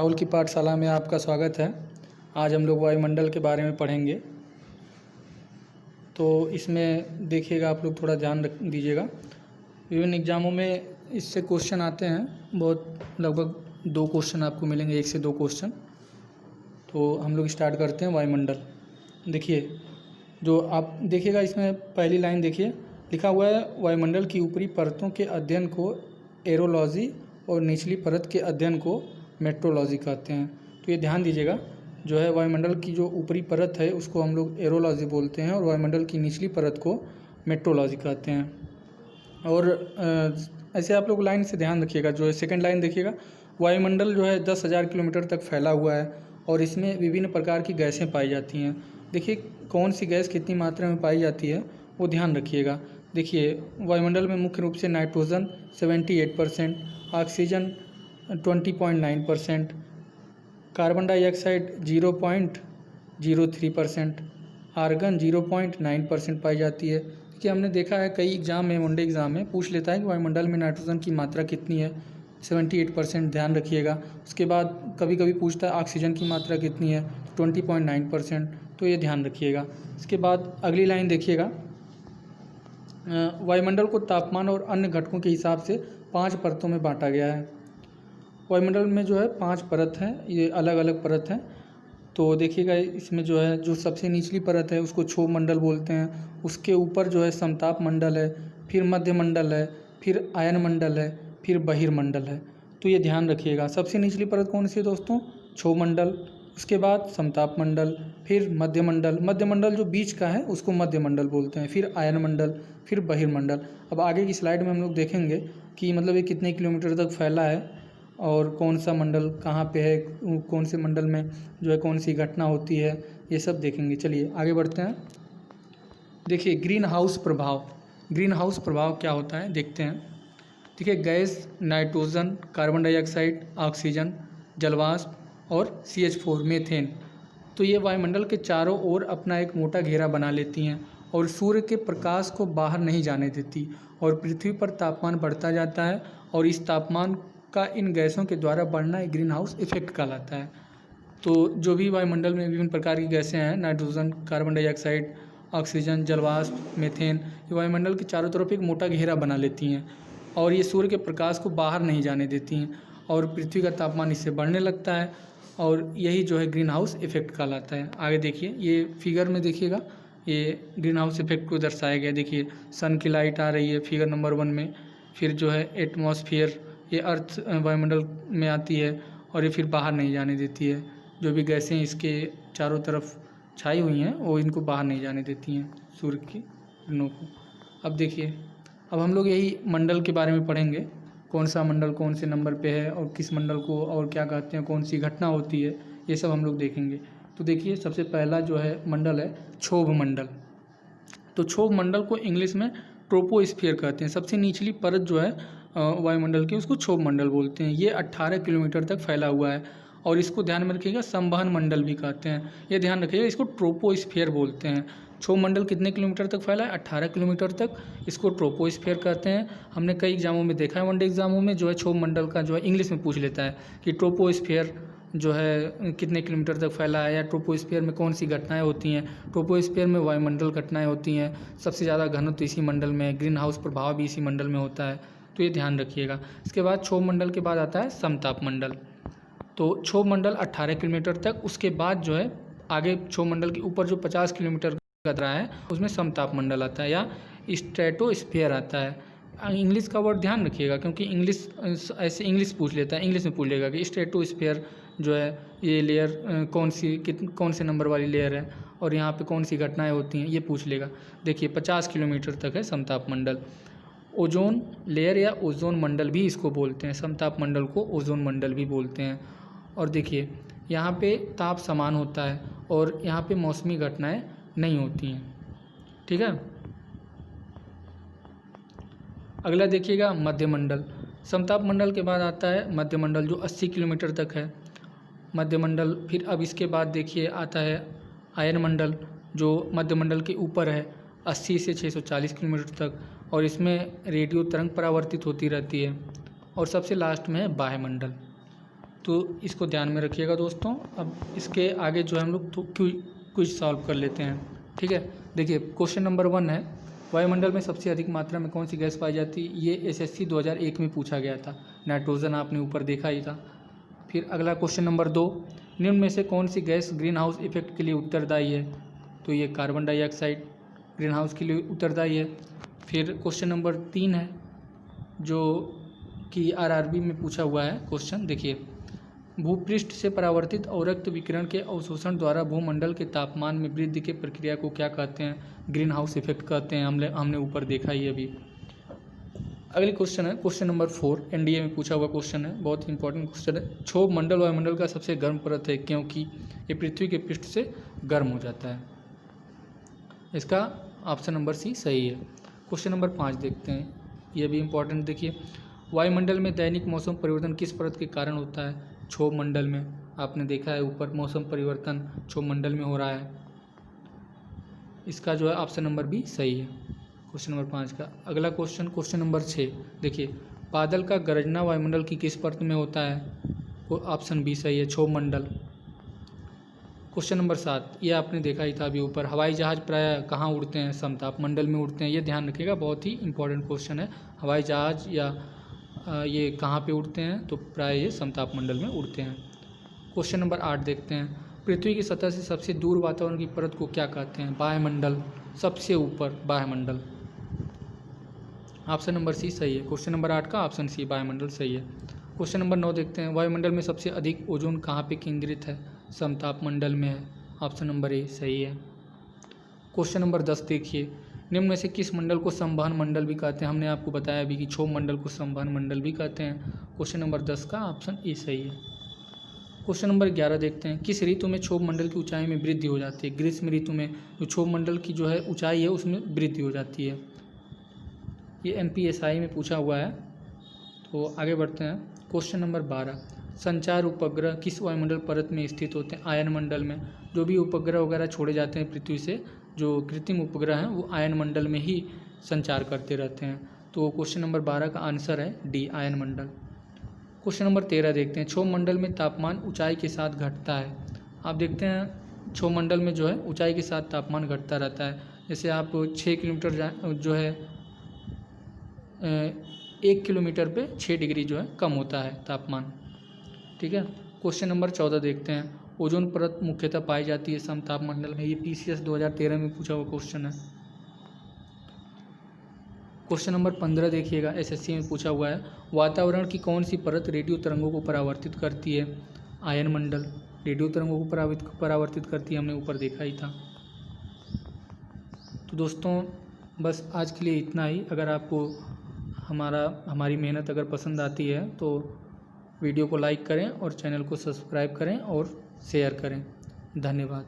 राहुल की पाठशाला में आपका स्वागत है। आज हम लोग वायुमंडल के बारे में पढ़ेंगे। तो इसमें देखिएगा, आप लोग थोड़ा ध्यान रख दीजिएगा। विभिन्न एग्ज़ामों में इससे क्वेश्चन आते हैं, बहुत लगभग 2 क्वेश्चन आपको मिलेंगे, 1 से 2 क्वेश्चन। तो हम लोग स्टार्ट करते हैं वायुमंडल। देखिए, जो आप देखिएगा इसमें पहली लाइन देखिए, लिखा हुआ है वायुमंडल की ऊपरी परतों के अध्ययन को एरोलॉजी और निचली परत के अध्ययन को मेट्रोलॉजी कहते हैं। तो ये ध्यान दीजिएगा, जो है वायुमंडल की जो ऊपरी परत है उसको हम लोग एरोलॉजी बोलते हैं और वायुमंडल की निचली परत को मेट्रोलॉजी कहते हैं। और ऐसे आप लोग लाइन से ध्यान रखिएगा। जो है सेकंड लाइन देखिएगा, वायुमंडल जो है 10,000 किलोमीटर तक फैला हुआ है और इसमें विभिन्न प्रकार की गैसें पाई जाती हैं। देखिए कौन सी गैस कितनी मात्रा में पाई जाती है वो ध्यान रखिएगा। देखिए वायुमंडल में मुख्य रूप से nitrogen 78%, oxygen 20.9%, carbon dioxide 0.03%, argon 0.9% पाई जाती है। कि हमने देखा है कई एग्ज़ाम में, वनडे एग्ज़ाम में पूछ लेता है कि वायुमंडल में नाइट्रोजन की मात्रा कितनी है, 78%, ध्यान रखिएगा। उसके बाद कभी कभी पूछता है ऑक्सीजन की मात्रा कितनी है, 20.9%, तो ये ध्यान रखिएगा। इसके बाद अगली लाइन देखिएगा, वायुमंडल को तापमान और अन्य घटकों के हिसाब से 5 परतों में बांटा गया है। वायुमंडल में जो है 5 परत हैं, ये अलग अलग परत हैं। तो देखिएगा इसमें जो है जो सबसे निचली परत है उसको क्षोभ मंडल बोलते हैं। उसके ऊपर जो है समताप मंडल है, फिर मध्य मंडल है, फिर आयन मंडल है, फिर बहिर्मंडल है। तो ये ध्यान रखिएगा। सबसे निचली परत कौन सी है दोस्तों? क्षोभ मंडल। उसके बाद समताप मंडल, फिर मध्य मंडल। मध्य मंडल जो बीच का है उसको मध्य मंडल बोलते हैं, फिर आयन मंडल, फिर बहिर्मंडल। अब आगे की स्लाइड में हम लोग देखेंगे कि मतलब ये कितने किलोमीटर तक फैला है और कौन सा मंडल कहाँ पे है, कौन से मंडल में जो है कौन सी घटना होती है, ये सब देखेंगे। चलिए आगे बढ़ते हैं। देखिए ग्रीन हाउस प्रभाव। ग्रीन हाउस प्रभाव क्या होता है देखते हैं। देखिए gas nitrogen, carbon dioxide, oxygen, जलवाष्प और CH4 मीथेन, तो ये वायुमंडल के चारों ओर अपना एक मोटा घेरा बना लेती हैं और सूर्य के प्रकाश को बाहर नहीं जाने देती और पृथ्वी पर तापमान बढ़ता जाता है और इस तापमान का इन गैसों के द्वारा बढ़ना एक ग्रीन हाउस इफेक्ट कहलाता है। तो जो भी वायुमंडल में विभिन्न प्रकार की गैसें हैं, नाइट्रोजन, कार्बन डाइऑक्साइड, ऑक्सीजन, जलवाष्प, मीथेन, ये वायुमंडल के चारों तरफ एक मोटा घेरा बना लेती हैं और ये सूर्य के प्रकाश को बाहर नहीं जाने देती हैं और पृथ्वी का तापमान इससे बढ़ने लगता है और यही जो है ग्रीन हाउस इफेक्ट कहलाता है। आगे देखिए, ये फिगर में देखिएगा, ये ग्रीन हाउस इफेक्ट को दर्शाया गया। देखिए सन की लाइट आ रही है फिगर नंबर 1 में, फिर जो है एटमॉस्फेयर, ये अर्थ वायुमंडल में आती है और ये फिर बाहर नहीं जाने देती है। जो भी गैसें इसके चारों तरफ छाई हुई हैं वो इनको बाहर नहीं जाने देती हैं, सूर्य की किरणों को। अब देखिए, अब हम लोग यही मंडल के बारे में पढ़ेंगे, कौन सा मंडल कौन से नंबर पे है और किस मंडल को और क्या कहते हैं, कौन सी घटना होती है, ये सब हम लोग देखेंगे। तो देखिए सबसे पहला जो है मंडल है क्षोभ मंडल। तो क्षोभ मंडल को इंग्लिश में ट्रोपोस्फीयर कहते हैं। सबसे निचली परत जो है वायुमंडल की उसको क्षोभ मंडल बोलते हैं। ये 18 किलोमीटर तक फैला हुआ है और इसको ध्यान में रखिएगा, संवहन मंडल भी कहते हैं। ये ध्यान रखिएगा, इसको ट्रोपोस्फीयर बोलते हैं। क्षोभ मंडल कितने किलोमीटर तक फैला है? 18 किलोमीटर तक, इसको ट्रोपोस्फीयर कहते हैं। हमने कई एग्जामों में देखा है, वनडे एग्जामों में जो है क्षोभ मंडल का जो है इंग्लिश में पूछ लेता है कि ट्रोपोस्फीयर जो है कितने किलोमीटर तक फैला है या ट्रोपोस्फीयर में कौन सी घटनाएं होती हैं। ट्रोपोस्फीयर में वायुमंडल घटनाएं होती हैं, सबसे ज़्यादा घनत्व इसी मंडल में, ग्रीन हाउस प्रभाव भी इसी मंडल में होता है, तो ये ध्यान रखिएगा। इसके बाद क्षोभ मंडल के बाद आता है समताप मंडल। तो क्षोभ मंडल 18 किलोमीटर तक, उसके बाद जो है आगे क्षोभ मंडल के ऊपर जो 50 किलोमीटर का दायरा है उसमें समताप मंडल आता है या स्ट्रेटोस्फीयर आता है। इंग्लिश का वर्ड ध्यान रखिएगा क्योंकि इंग्लिश ऐसे इंग्लिश पूछ लेता है, इंग्लिश में पूछ लेगा कि स्ट्रेटोस्फीयर जो है ये लेयर कौन से नंबर वाली लेयर है और यहाँ पे कौन सी घटनाएं होती हैं, ये पूछ लेगा। देखिए 50 किलोमीटर तक है समताप मंडल। ओजोन लेयर या ओजोन मंडल भी इसको बोलते हैं, समताप मंडल को ओजोन मंडल भी बोलते हैं। और देखिए यहाँ पे ताप समान होता है और यहाँ पे मौसमी घटनाएं नहीं होती हैं, ठीक है। अगला देखिएगा मध्य मंडल। समताप मंडल के बाद आता है मध्य मंडल जो 80 किलोमीटर तक है, मध्य मंडल। फिर अब इसके बाद देखिए आता है आयन मंडल जो मध्य मंडल के ऊपर है, 80 से 640 किलोमीटर तक, और इसमें रेडियो तरंग परावर्तित होती रहती है। और सबसे लास्ट में है बाह्य मंडल। तो इसको ध्यान में रखिएगा दोस्तों। अब इसके आगे जो है हम लोग तो क्विज सॉल्व कर लेते हैं, ठीक है। देखिए क्वेश्चन नंबर 1 है, वायुमंडल में सबसे अधिक मात्रा में कौन सी गैस पाई जाती है। ये SSC 2001 में पूछा गया था। नाइट्रोजन आपने ऊपर देखा ही था। फिर अगला क्वेश्चन नंबर 2, निम्न में से कौन सी गैस ग्रीन हाउस इफेक्ट के लिए उत्तरदायी है। तो ये कार्बन डाइऑक्साइड ग्रीन हाउस के लिए उत्तरदायी है। फिर क्वेश्चन नंबर 3 है जो कि RRB में पूछा हुआ है क्वेश्चन। देखिए, भूपृष्ठ से परावर्तित अवरक्त विकिरण के अवशोषण द्वारा भूमंडल के तापमान में वृद्धि की प्रक्रिया को क्या कहते हैं। ग्रीन हाउस इफेक्ट कहते हैं। हमने ऊपर देखा ही अभी। अगली क्वेश्चन है क्वेश्चन नंबर 4, NDA में पूछा हुआ क्वेश्चन है, बहुत ही इंपॉर्टेंट क्वेश्चन है। क्षोभ मंडल वायुमंडल का सबसे गर्म परत है क्योंकि ये पृथ्वी के पृष्ठ से गर्म हो जाता है। इसका ऑप्शन नंबर C सही है। क्वेश्चन नंबर 5 देखते हैं, ये भी इंपॉर्टेंट। देखिए, वायुमंडल में दैनिक मौसम परिवर्तन किस परत के कारण होता है। क्षोभ मंडल में। आपने देखा है ऊपर मौसम परिवर्तन क्षोभ मंडल में हो रहा है। इसका जो है ऑप्शन नंबर B सही है क्वेश्चन नंबर 5 का। अगला क्वेश्चन क्वेश्चन नंबर 6, देखिए, बादल का गरजना वायुमंडल की किस परत में होता है। ऑप्शन B सही है, क्षोभ मंडल। क्वेश्चन नंबर 7, ये आपने देखा ही था अभी ऊपर, हवाई जहाज प्रायः कहाँ उड़ते हैं। समताप मंडल में उड़ते हैं। ये ध्यान रखिएगा, बहुत ही इंपॉर्टेंट क्वेश्चन है। हवाई जहाज या ये कहाँ पे उड़ते हैं, तो प्राय ये समताप मंडल में उड़ते हैं। क्वेश्चन नंबर 8 देखते हैं, पृथ्वी की सतह से सबसे दूर वातावरण की परत को क्या कहते हैं। वायुमंडल। सबसे ऊपर वायुमंडल। ऑप्शन नंबर C सही है। क्वेश्चन नंबर 8 का ऑप्शन C वायुमंडल सही है। क्वेश्चन नंबर 9 देखते हैं, वायुमंडल में सबसे अधिक ओजोन कहाँ पे केंद्रित है। समताप मंडल में है। ऑप्शन नंबर A सही है। क्वेश्चन नंबर 10 देखिए, निम्न में से किस मंडल को संवहन मंडल भी कहते हैं। हमने आपको बताया अभी कि क्षोभ मंडल को संवहन मंडल भी कहते हैं। क्वेश्चन नंबर 10 का ऑप्शन A सही है। क्वेश्चन नंबर 11 देखते हैं, किस ऋतु में क्षोभ मंडल की ऊंचाई में वृद्धि हो जाती है। ग्रीष्म ऋतु में जो क्षोभ मंडल की जो है ऊंचाई है उसमें वृद्धि हो जाती है। ये MPSI में पूछा हुआ है। तो आगे बढ़ते हैं। क्वेश्चन नंबर 12, संचार उपग्रह किस वायुमंडल परत में स्थित होते हैं। आयन मंडल में। जो भी उपग्रह वगैरह छोड़े जाते हैं पृथ्वी से, जो कृत्रिम उपग्रह हैं, वो आयन मंडल में ही संचार करते रहते हैं। तो क्वेश्चन नंबर 12 का आंसर है D आयन मंडल। क्वेश्चन नंबर 13 देखते हैं, क्षोभ मंडल में तापमान ऊंचाई के साथ घटता है। आप देखते हैं क्षोभ मंडल में जो है ऊंचाई के साथ तापमान घटता रहता है। जैसे आप 6 किलोमीटर जो है 1 किलोमीटर पे 6 डिग्री जो है कम होता है तापमान, ठीक है। क्वेश्चन नंबर 14 देखते हैं, ओजोन परत मुख्यतः पाई जाती है समताप मंडल में। ये PCS 2013 में पूछा हुआ क्वेश्चन है। क्वेश्चन नंबर 15 देखिएगा, SSC में पूछा हुआ है, वातावरण की कौन सी परत रेडियो तरंगों को परावर्तित करती है। आयन मंडल रेडियो तरंगों को परावर्तित करती है। हमने ऊपर देखा ही था। तो दोस्तों बस आज के लिए इतना ही। अगर आपको हमारी मेहनत अगर पसंद आती है तो वीडियो को लाइक करें और चैनल को सब्सक्राइब करें और शेयर करें। धन्यवाद।